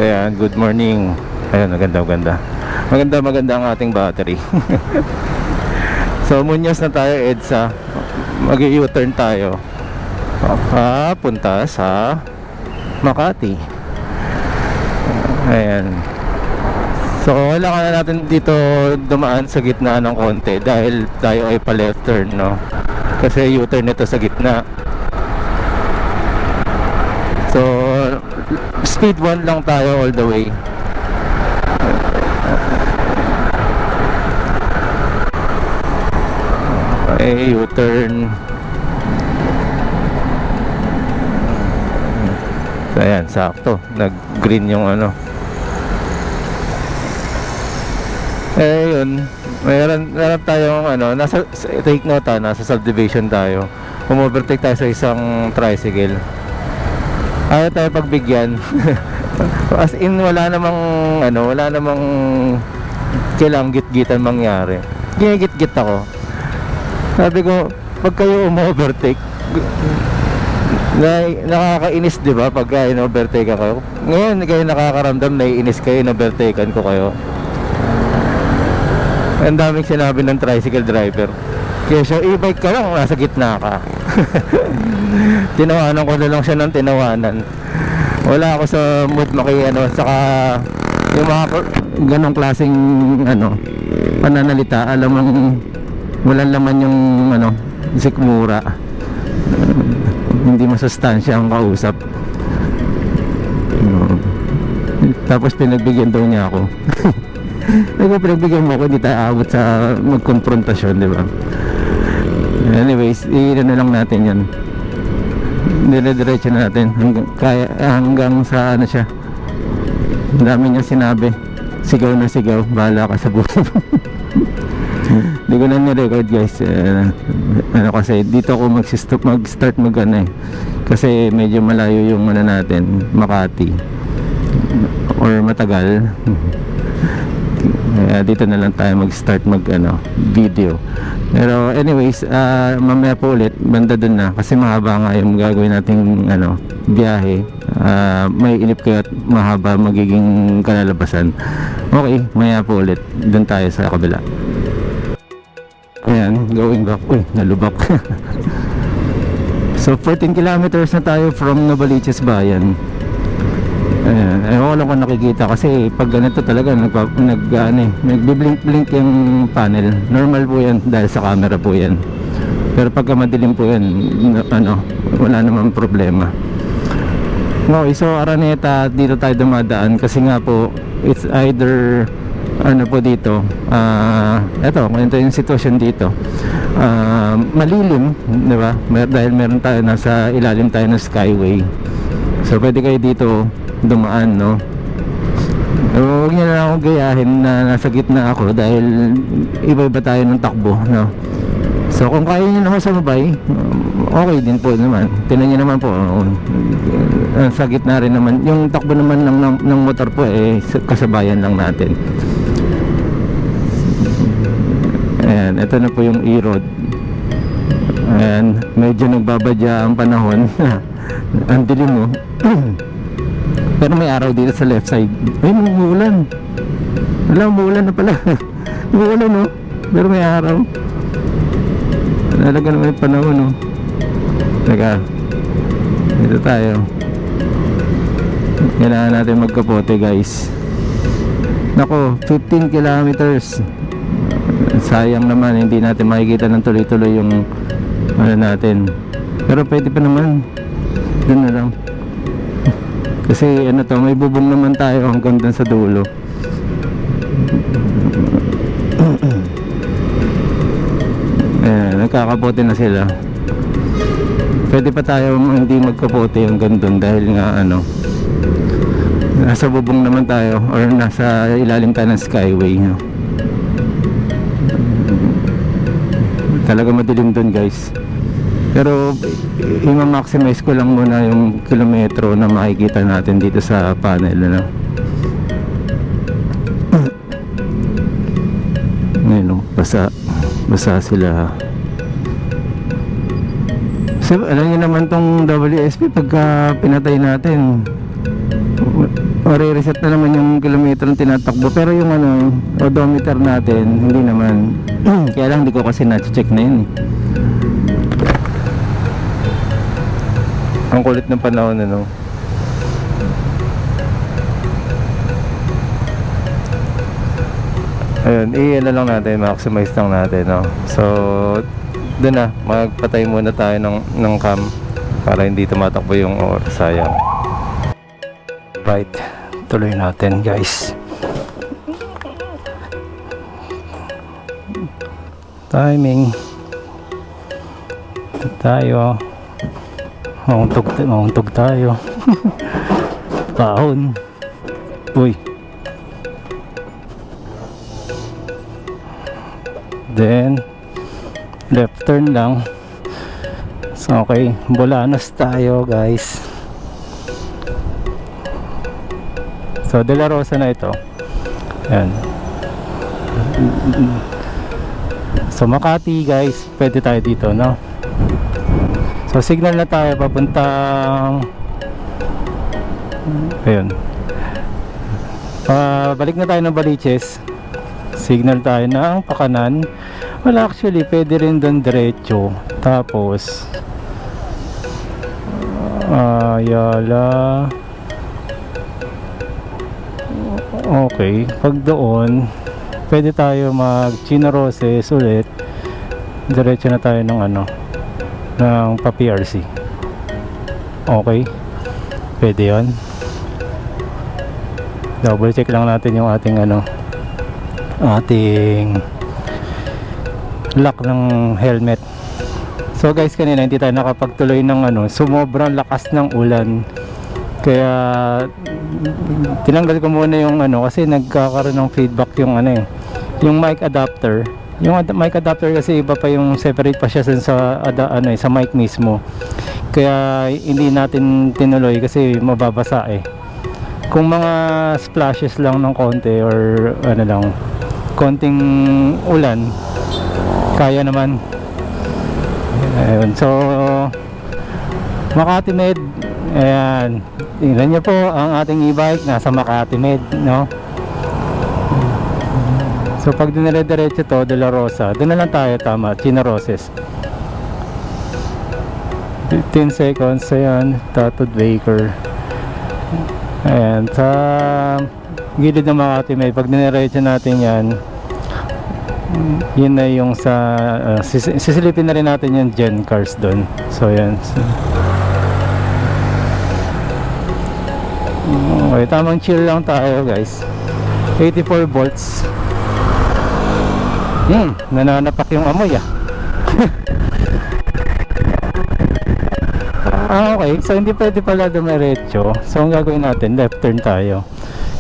Ayan, good morning. Ayan, maganda. Maganda ang ating battery. So, Muñoz na tayo, EDSA. Mag-u-turn tayo. Papunta sa Makati. Ayan. So, kailangan na natin dito dumaan sa gitna ng konti dahil tayo ay pa-left turn, no? Kasi U-turn ito sa gitna. So, speed 1 lang tayo all the way. Okay, U-turn. So, ayan, sakto. Nag-green yung ano. Eh, yun. Meron tayong ano, take note nasa subdivision tayo. Umovertake tayo sa isang tricycle. Ayaw tayo pagbigyan. As in, wala namang kailangang git-gitan mangyari. Ginigit-git ako. Sabi ko, pag kayo umovertake, nakakainis, di ba? Pagka in-overtake ako. Ngayon, kayo nakakaramdam, naiinis kayo, in-overtakean ko kayo. Ang daming sinabi ng tricycle driver. Kaya siya, e-bike ka lang, nasa gitna ka. Tinawanan ko na lang siya ng tinawanan. Wala ako sa mood saka yung mga ganong klaseng pananalita, alam mong walang laman yung sikmura. Hindi masustansya ang kausap. Tapos pinagbigyan daw niya ako. Pinagbigyan mo ako, hindi tayo abot sa magkonfrontasyon, di ba? Anyways, ilan na lang natin yan. Dire-diretso natin hanggang sa siya. Ang dami niya sinabi. Sigaw na sigaw, bahala ka sa buhay. Hindi ko na ni-record, guys. Kasi dito ako mag-start kasi medyo malayo yung natin, Makati, or matagal. Dito na lang tayo mag-start video. Pero anyways, mamaya po ulit banda dun na kasi mahaba nga yung gagawin nating biyahe. May ilip kayo at mahaba magiging kalalabasan. Okay, maya po ulit dun tayo sa kabila. Ayan, going back. Uy, nalubak. So 14 kilometers na tayo from Novaliches Bayan. Ayan, ewan ko lang kung nakikita kasi pag ganito talaga nagbi-blink yung panel. Normal po yan dahil sa camera po yan. Pero pagka madilim po yan, wala naman problema. Okay, so Araneta, dito tayo dumadaan kasi nga po it's either po dito, eto, ganito yung sitwasyon dito. Malilim, di ba? Dahil meron tayo, nasa ilalim tayo ng skyway. So pwede kayo dito dumaan, no? Huwag niyo na akong gayahin na nasa gitna ako dahil iba-iba tayo ng takbo, no? So kung kaya niyo naman sumabay, okay din po naman. Tingnan niyo naman po, sa gitna rin naman. Yung takbo naman ng motor po kasabayan lang natin. Ayan, ito na po yung E-road. Ayan, medyo nagbabadya ang panahon. Ang dilim mo. Pero may araw dito sa left side. Ay, umuulan. Wala, umuulan na pala. Umuulan, no? Pero may araw. Talaga naman yung panahon, no? Teka, dito tayo. Kailangan natin magkapote, guys. Nako, 15 kilometers. Sayang naman, hindi natin makikita ng tuloy-tuloy yung natin. Pero pwede pa naman. Doon na lang. Kasi may bubong naman tayo hanggang dun sa dulo. Ayan, nagkakapote na sila. Pwede pa tayo hindi magkapote hanggang dun dahil nga nasa bubong naman tayo or nasa ilalim tayo ng skyway, no? Talaga madilim dun, guys. Pero i-maximize ko lang muna yung kilometro na makikita natin dito sa panel, ngayon, basa sila. So, alam niyo naman tong WSP pagka pinatay natin, Marireset na naman yung kilometro ng tinatakbo, pero yung ano, odometer natin hindi naman. Kaya lang hindi ko kasi na-check na yun eh. Ang kulit ng panahon, ano. Ayun, i-ano lang natin, maximize lang natin, no? So doon na, magpatay muna tayo ng cam para hindi tumatakbo yung oras, sayang. Right, tuloy natin guys. Timing. Ito tayo. Mauntog tayo. Pahon. Uy. Then left turn lang. So okay, Bolanos tayo guys. So De La Rosa na ito. Ayan. So Makati guys, pwede tayo dito, no? So signal na tayo papuntang ayun. Balik na tayo ng Baliches. Signal tayo ng pakanan. Wala, actually pwede rin doon diretso. Tapos Ayala. Okay, pag doon pwede tayo mag Chinaroses ulit. Diretso na tayo ng ano, ng pa-PRC. Okay, pwede yun. Double check lang natin yung ating ano, ating lock ng helmet. So guys, kanina hindi tayo nakapagtuloy ng ano, sumobrang lakas ng ulan. Kaya tinanggal ko muna yung ano, kasi nagkakaroon ng feedback yung ano eh, yung mic adapter. Yung mic adapter kasi iba pa, yung separate pa siya sa ano eh, sa mic mismo. Kaya hindi natin tinuloy kasi mababasa eh. Kung mga splashes lang ng konti or ano lang, konting ulan, kaya naman. Ayun, so Makati Med, ayan, tingnan nyo po ang ating e-bike, nasa Makati Med, no? So pag dinire-diretso to, De La Rosa, doon na lang tayo, tama, Chinaroses. 15 seconds, ayan, Tatod Baker. Ayan, sa gilid ng Makati Med, pag dinire-diretso natin yan, yun na yung sa sisilipin na rin natin yung Gen Cars doon. So yan, okay, tamang chill lang tayo guys. 84 volts. Nananapak yung amoy ah. Okay, so hindi pwede pala dumiretso. So ang gagawin natin, left turn tayo.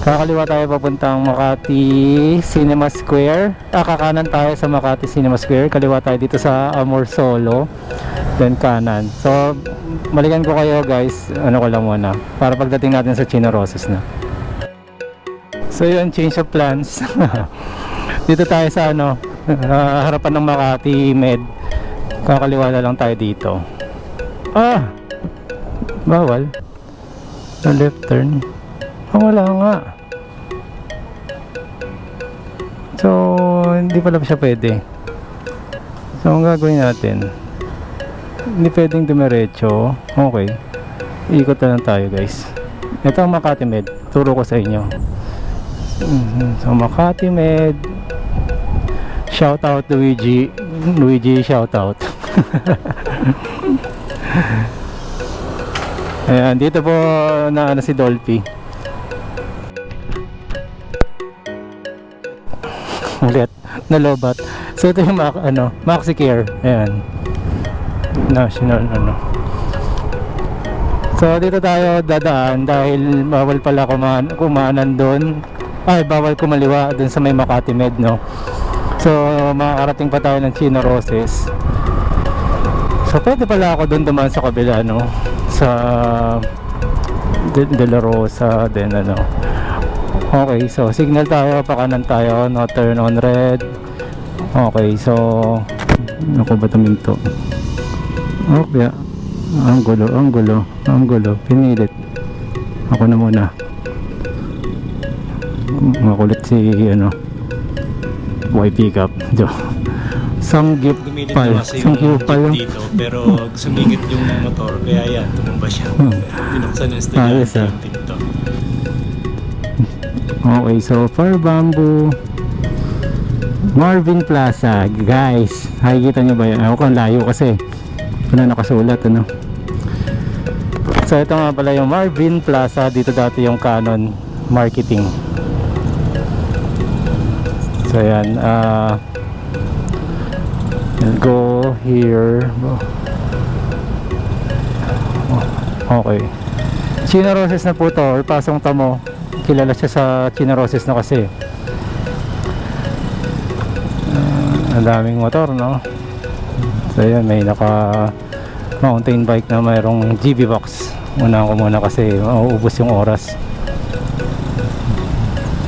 Kakaliwa tayo papuntang Makati Cinema Square. Kakanan tayo sa Makati Cinema Square. Kaliwa tayo dito sa Amor Solo. Then kanan. So balikan ko kayo guys, ano ko lang muna, para pagdating natin sa Chinaroses na. So yun, change of plans. Dito tayo sa ano, harapan ng Makati Med. Kakaliwa na lang tayo dito. Bawal na left turn. Wala nga. So hindi pala siya pwede. So ang gagawin natin, hindi pwedeng dumiretso. Okay, ikot na lang tayo guys. Ito ang Makati Med, turo ko sa inyo. So Makati Med, shout out to Luigi, shout out. Ayan, dito po na ano si Dolphy. Ulit, nalobat. So ito yung MaxiCare. Ayan, national ano. So dito tayo dadaan dahil bawal pala kumanan doon. Ay, bawal kumaliwa doon sa may Makati Med, no. So makakarating pa tayo ng Chinaroses. So pwede pala ako doon dumaan sa kabila, no, sa De La Rosa, then ano. Okay, so signal tayo, pakanan tayo, no turn on red. Okay, so ako ba taminto? Okay, ang gulo, pinilit. Ako na muna. Makulit si ano, boy pickup. Samgyup Gumilit pal. na kasi Samgyup yung pal yung jeep dito, pero sumingit yung motor, kaya yan, tumumba siya. Binuksan ng Ayos, estudyante ah. yung pinto. Okay, so for Bamboo Marvin Plaza, guys. Nakikita nyo ba yan? Ako kung layo kasi ano nakasulat, ano. So ito nga pala yung Marvin Plaza. Dito dati yung Canon Marketing. So yan, we'll go here. Okay, Chino Roses na po to, or Pasong Tamo. Kilala siya sa Chino Roses na kasi. Ang daming motor, no? So yan, may naka mountain bike na mayroong GB box. Unahan ko muna kasi mauubos yung oras.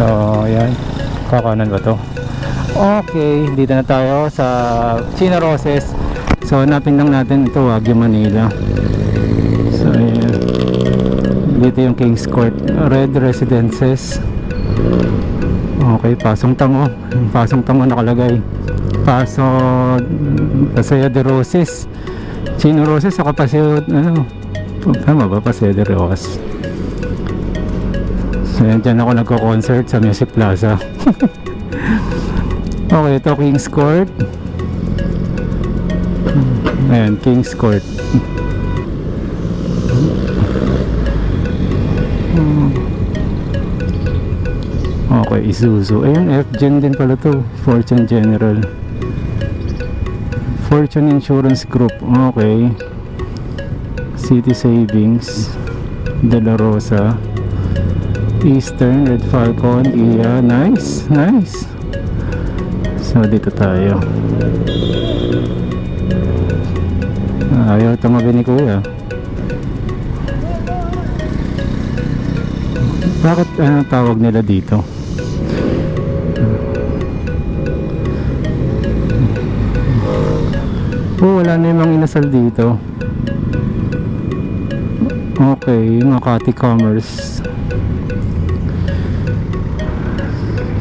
So yan, kakanan ba to? Okay, dito na tayo sa Chino Roses. So hanapin lang natin ito, Wagyu Manila. So yan, dito yung Kings Court, Red Residences. Okay, Pasong Tango. Pasong Tango nakalagay. Paseo de Roses. Chino Roses saka Paseo, ano, tama ba? Paseo de Roses. So yan, dyan ako nagko-concert sa Music Plaza. Okay, ito Kings Court. Ayan, Kings Court. Okay, Isuzu. Ayun, F-Gen din pala to. Fortune General. Fortune Insurance Group. Okay. City Savings. De La Rosa. Eastern, Red Falcon. Yeah, nice. Nice. So, dito tayo. Ayaw tumabi ni Kuya. Bakit ano tawag nila dito? Oh, wala na yung mga inasal dito. Okay, Makati Commerce.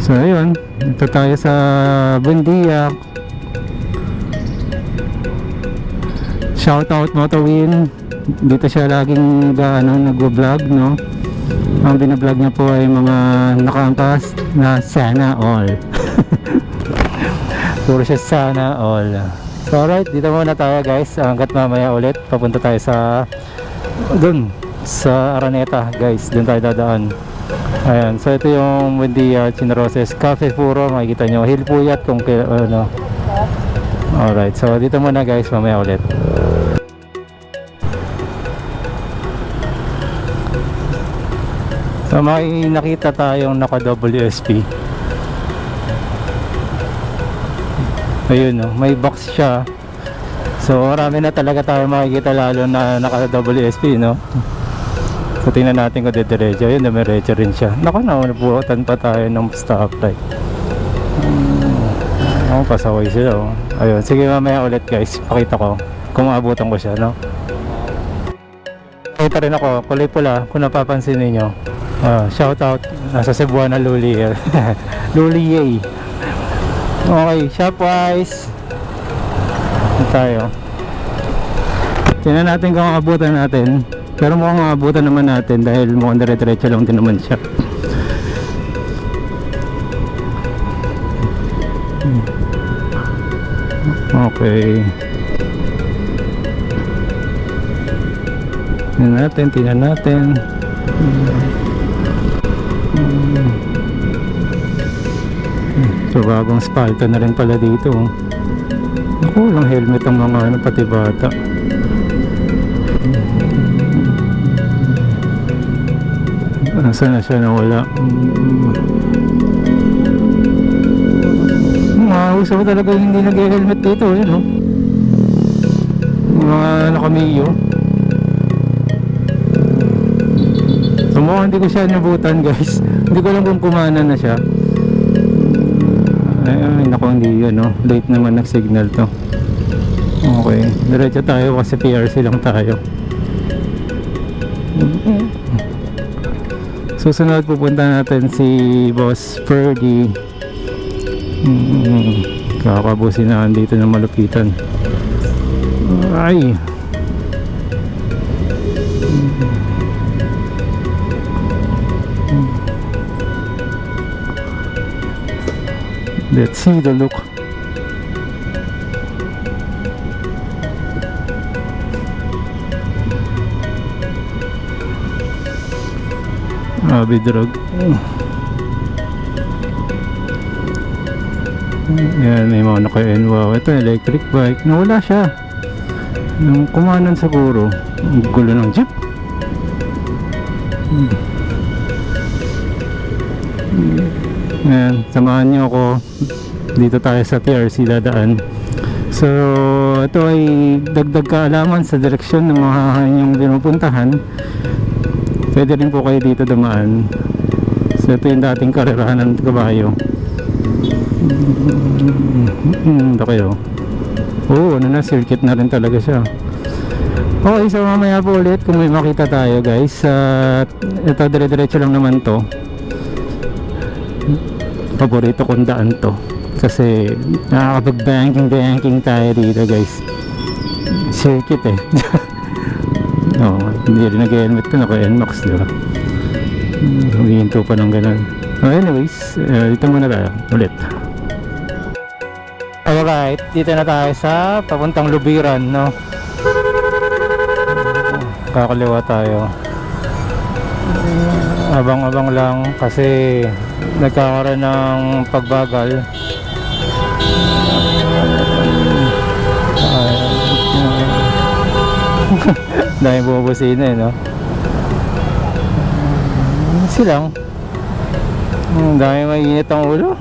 So ayun, ito tayo sa Buendia. Shoutout Motowin. Dito siya laging nag-vlog, no? Ang binablog niya po ay mga nakaangkas na sana all. Puro siya sana all. So alright, dito muna tayo guys. Hanggat mamaya ulit papunta tayo sa dun sa Araneta guys. Dun tayo dadaan. Ayan, so ito yung Buendia Chino Roses Cafe Puro. Makikita nyo, Hill Puyat kung ano. Alright, so dito muna guys, mamaya ulit. So may nakita tayong naka WSP. Ayun, no, may box siya. So marami na talaga tayo makikita, lalo na naka WSP, no. So tingnan natin kung didiretso. Ayun, dumiretso rin siya. Naku, nabuhutan pa tayo ng stoplight. Pasaway sila, oh. Ayun, sige mamaya ulit guys, pakita ko kung maabutan ko siya, no. Kita rin ako, kulay pula kung napapansin niyo. Shout out, nasa Cebuana Lulier. Lulier. Okay, Shopwise. Ito tayo. Tingnan natin kung abutan natin. Pero mukhang abutan naman natin dahil mukhang dire-diretso lang din naman siya. Okay. Tingnan natin. So bagong spalto na rin pala dito. Ako, walang helmet ang mga ano, pati bata. Nasaan na siya, nawala? Gusto ko talaga hindi nag-helmet dito, yun, no? Mga nakamiyo. So mukhang hindi ko siya nabutan guys. Hindi ko alam kung kumana na siya. Ay naku, hindi yun, no? Late naman nag-signal to. Okay, diretso tayo kasi PRC lang tayo. Susunod pupunta natin si Boss Ferdy. Kakabusin na dito ng malupitan. Ay. Let's see the look. Bidrog. Yan, may mga naka-N. Wow, ito electric bike. Nawala siya. Yung kumanan siguro. Ang gulo ng jeep. Yan, samahan niyo ako. Dito tayo sa TRC dadaan. So, ito ay dagdag kaalaman sa direksyon ng mga inyong pinupuntahan. Pwede rin po kayo dito dumaan. So, ito yung dating karerahan ng kabayo. Ito kayo. Oo, ano na, circuit na rin talaga siya. Okay, so mamaya po ulit kung may makita tayo guys. Ito, dire-diretso lang naman to. Paborito kong daan to. Kasi nakakapag-banking tayo dito guys. Circuit eh. No, hindi rin nag-helmet ko, naka-NMAX, diba? Humihinto pa ng ganun. Anyways, dito muna tayo ulit. Alright, dito na tayo sa papuntang Lubiran, no? Kakaliwa tayo. Abang-abang lang kasi nagkakaroon ng pagbagal. Dahil bumubusina eh, no? Silang dahil mainit ang ulo.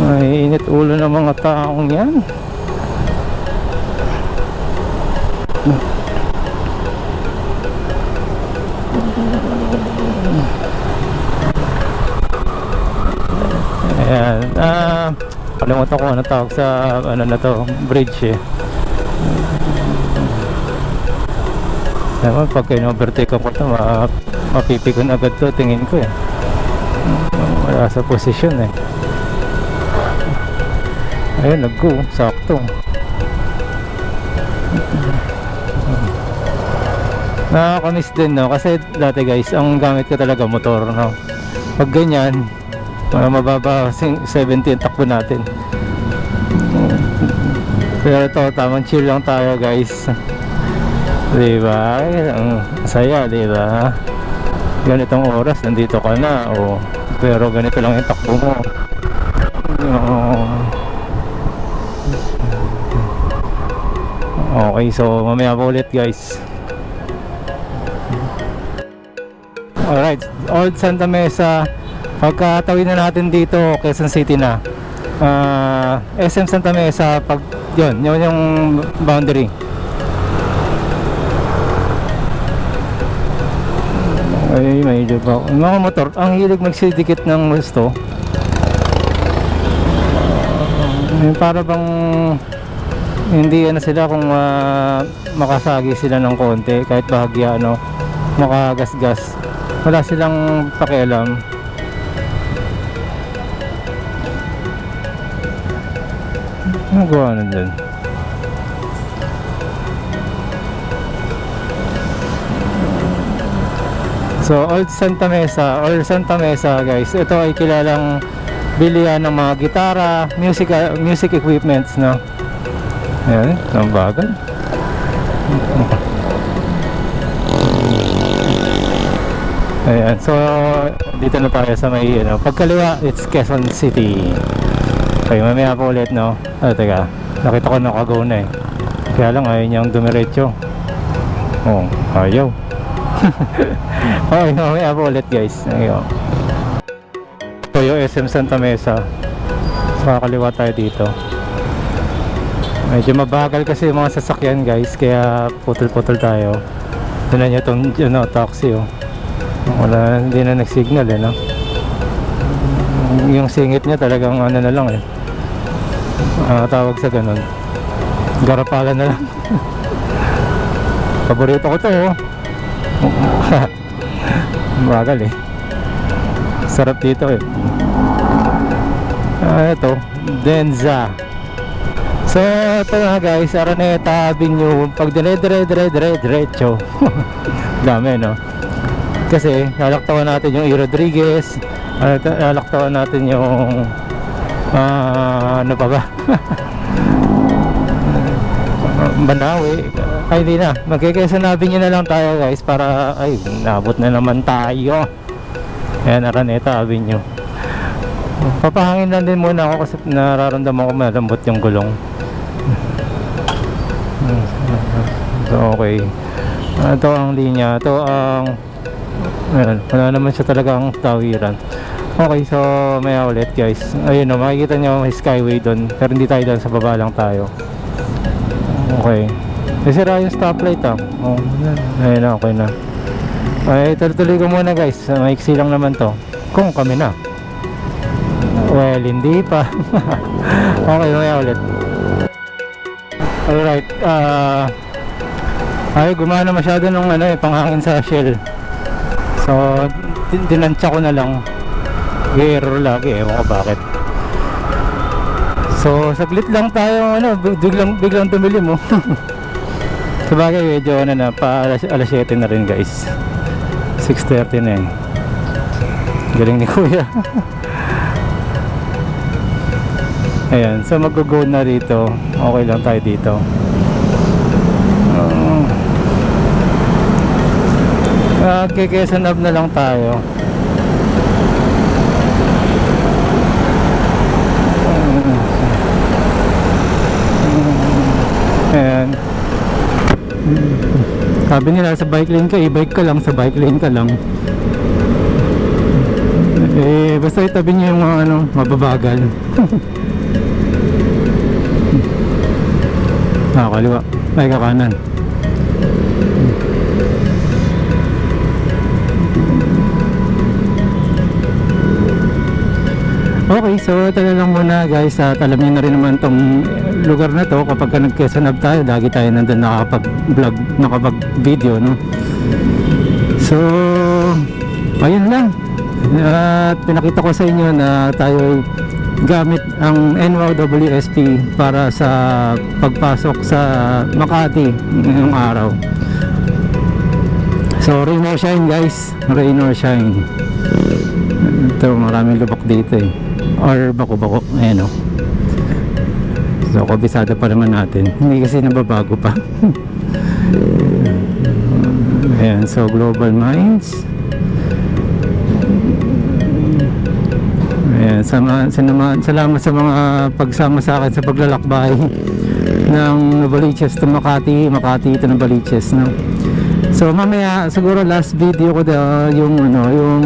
Mainit ulo ng mga taong yan. Ayan, kalimutan ko ano tawag sa ano na to, bridge eh. Naman pag in-overtake ko ito, mapipikon agad to, tingin ko eh. Wala sa posisyon eh. Ayun, nag-go, sakto. Nakakamiss din, no? Kasi dati guys, ang gamit ko talaga motor, no? Pag ganyan, mababa 70 yung takbo natin. Pero ito, tamang chill lang tayo guys. Diba? Ang saya, diba? Ganitong oras, nandito ka na, oh. Pero ganito lang yung takbo mo. Okay, so mamaya po ulit guys. Alright, Old Santa Mesa. Pagkatawid na natin dito, Quezon City na. SM Santa Mesa, pag yun yung boundary. Ay, medyo ba mga motor, ang hilig magsidikit ng gusto. Para bang hindi ano sila kung makasagi sila ng konti kahit bahagya ano, makagasgas. Wala silang pakialam. Nagawa na dun. So, Old Santa Mesa or Santa Mesa guys, ito ay kilalang bilihan ng mga gitara, music equipments, no? Ayan, ang bagal. Ayan, so dito na tayo sa may ano, pagkaliwa, it's Quezon City. Okay, mamaya po ulit, no? Teka, nakita ko nakagaw na eh. Kaya lang ayaw niyang dumiretso. Oh, ayaw. Okay, mamaya po ulit guys. Ayaw. Ito yung SM Santa Mesa. So, kakaliwa tayo dito. Medyo mabagal kasi yung mga sasakyan guys, kaya putol-putol tayo. Tignan nyo itong ano, taxi oh. Wala, hindi na nag-signal eh, no? Yung singit niya talagang ano na lang eh. Tawag sa ganun, garapalan na lang. Paborito ko to, oh. Bagal eh. Sarap dito eh. Ito, Denza. So, ito nga guys, Araneta Avenue. Pag diretso. Dami, no? Kasi, lalaktawan natin yung E. Rodriguez. Lalaktawan natin yung ano pa ba? Banawi. Ay, hindi na. Magkikesa Avenue na lang tayo guys para, ay, nabot na naman tayo. Ayan, Araneta Avenue. Papahangin lang din muna ako kasi nararamdaman ko malambot yung gulong. So, okay. Ito ang linya. Ito ang wala naman siya talagang tawiran. Okay, so may ulit guys. Ayun o, makikita nyo may skyway doon. Pero hindi tayo doon, sa baba lang tayo. Okay. Nasira yung stoplight ah. Oh, ayun na, okay na. Ay, tuloy ko muna guys. Maiksi lang naman to. Kung kami na. Well, hindi pa. Okay, may ulit. Alright, ay gumana masyado nung ano eh, panghangin sa shell. So, dinansya ko na lang. Error lagi, ewan ko bakit. So, saglit lang tayo, ano, biglang tumili mo. Sabagay, medyo ano na, pa alas 7 na rin guys. 6:30 na eh. Galing ni kuya. Ayan, so mag-go na rito. Okay lang tayo dito. Quezon Ave na lang tayo. Ayan. Sabi nila sa bike lane ka, e-bike ka lang, sa bike lane ka lang. Eh, basta itabi niyo yung mga ano, mababagal. Kaliwa. Ay, kakanan. Okay, so ito na lang muna guys. At alam niyo na rin naman tong lugar na to. Kapag ka nag-Quezon Ave tayo, lagi tayo nandun nakapag-vlog, nakapag-video, no? So, ayun lang. At pinakita ko sa inyo na tayo gamit ang NWSP para sa pagpasok sa Makati ngayong araw. So rain or shine guys, rain or shine. Ito, maraming lubak dito eh, or bako-bako, ayan o. So kabisado pa naman natin, hindi kasi nababago pa. Ayan, so Global Mines. Ayan, salamat sa mga pagsama sa akin sa paglalakbay ng Novaliches to Makati, Makati to Novaliches, no? So mamaya siguro last video ko yung ano, yung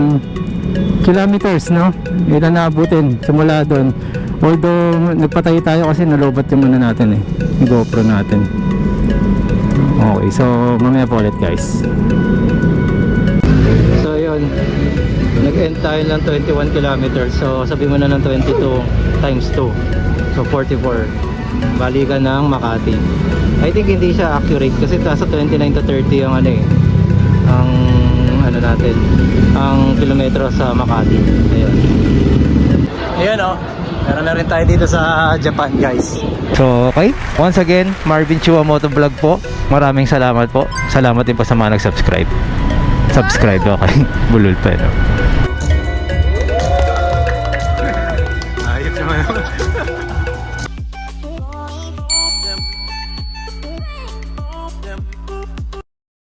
kilometers, no? Ilan naabutin simula doon. Although nagpatay tayo kasi nalobat yung ano natin eh, yung GoPro natin. Okay, so mamaya po ulit guys. So yun, nag-end tayo ng 21 kilometers. So sabi mo na ng 22 times 2, so 44. Balikan ng Makati. I think hindi siya accurate kasi nasa 29 to 30 yung ano eh, ang ano natin, ang kilometro sa Makati. Ayun. Ayan o, meron na rin tayo dito sa Japan guys. So okay, once again, Marvin Chua Motovlog po. Maraming salamat po. Salamat din po sa mga nag-subscribe. Subscribe, okay. Bulol pa, no?